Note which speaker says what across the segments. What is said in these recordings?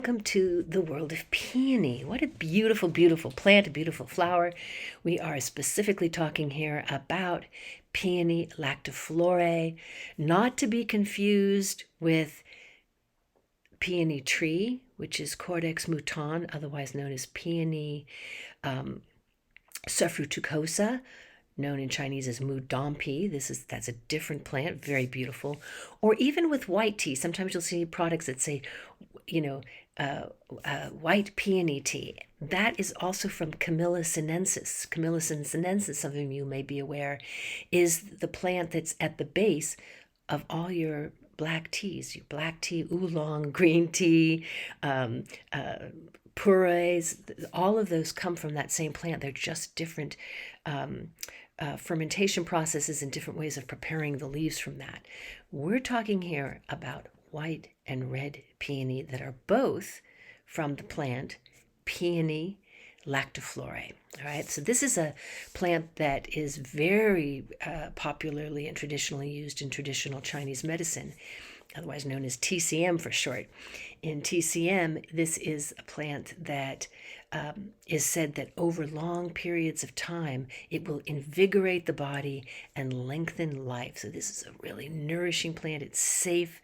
Speaker 1: Welcome to the world of peony. What a beautiful, beautiful plant, a beautiful flower. We are specifically talking here about Peony lactiflorae, not to be confused with peony tree, which is Cordex mouton, otherwise known as Peony suffrutucosa, known in Chinese as mu dompi. That's a different plant, very beautiful. Or even with white tea, sometimes you'll see products that say, you know, white peony tea. That is also from Camilla sinensis. Camilla sinensis, some of you may be aware, is the plant that's at the base of all your black teas. Your black tea, oolong, green tea, purees, all of those come from that same plant. They're just different fermentation processes and different ways of preparing the leaves from that. We're talking here about white and red peony that are both from the plant Peony lactiflorae. All right, so this is a plant that is very popularly and traditionally used in traditional Chinese medicine, otherwise known as TCM for short. In TCM, this is a plant that is said that over long periods of time, it will invigorate the body and lengthen life. So this is a really nourishing plant. It's safe.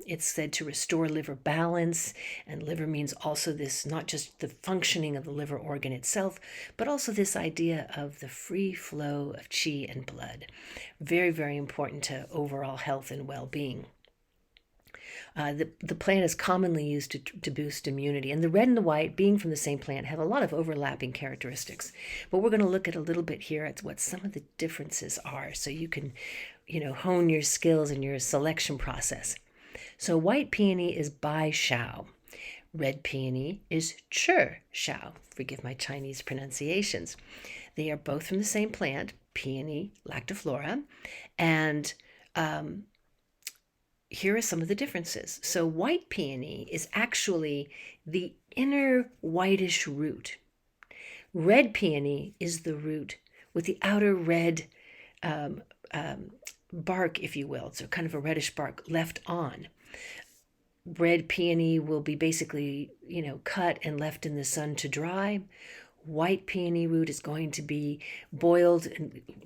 Speaker 1: It's said to restore liver balance, and liver means also this, not just the functioning of the liver organ itself, but also this idea of the free flow of qi and blood. Very, very important to overall health and well-being. The plant is commonly used to boost immunity. And the red and the white, being from the same plant, have a lot of overlapping characteristics. But we're going to look at a little bit here at what some of the differences are so you can, hone your skills in your selection process. So white peony is by Shao. Red peony is Shao. Forgive my Chinese pronunciations. They are both from the same plant, Peony lactiflora, and here are some of the differences. So white peony is actually the inner whitish root. Red peony is the root with the outer red bark, if you will. So kind of a reddish bark left on. Red peony will be basically, cut and left in the sun to dry. White peony root is going to be boiled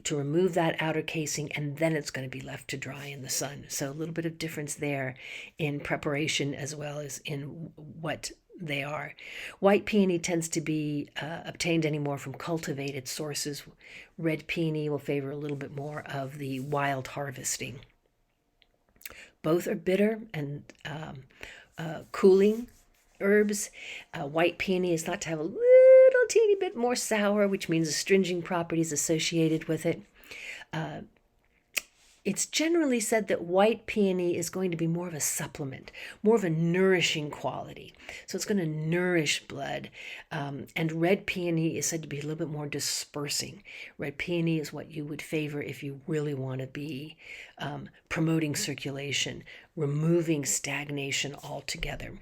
Speaker 1: to remove that outer casing, and then it's going to be left to dry in the sun. So a little bit of difference there in preparation as well as in what they are. White peony tends to be obtained anymore from cultivated sources. Red peony will favor a little bit more of the wild harvesting. Both are bitter and cooling herbs. White peony is thought to have a little teeny bit more sour, which means astringent properties associated with it. It's generally said that white peony is going to be more of a supplement, more of a nourishing quality. So it's going to nourish blood. And red peony is said to be a little bit more dispersing. Red peony is what you would favor if you really want to be promoting circulation, removing stagnation altogether.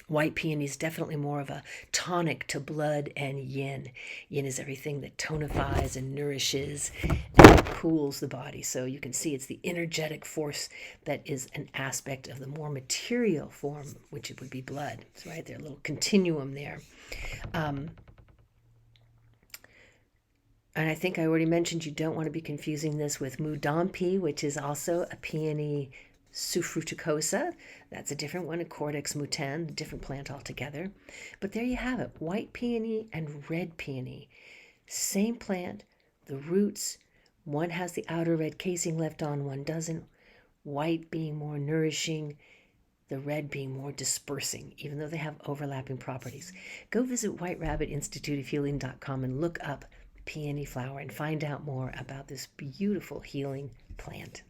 Speaker 1: White peony is definitely more of a tonic to blood and yin. Yin is everything that tonifies and nourishes and cools the body. So you can see it's the energetic force that is an aspect of the more material form, which it would be blood. So right there, a little continuum there. And I think I already mentioned you don't want to be confusing this with mu dompi, which is also a peony suffrutucosa. That's a different one, a Cordex mouton, a different plant altogether. But there you have it, white peony and red peony. Same plant, the roots, one has the outer red casing left on, one doesn't. White being more nourishing, the red being more dispersing, even though they have overlapping properties. Go visit whiterabbitinstituteofhealing.com and look up peony flower and find out more about this beautiful healing plant.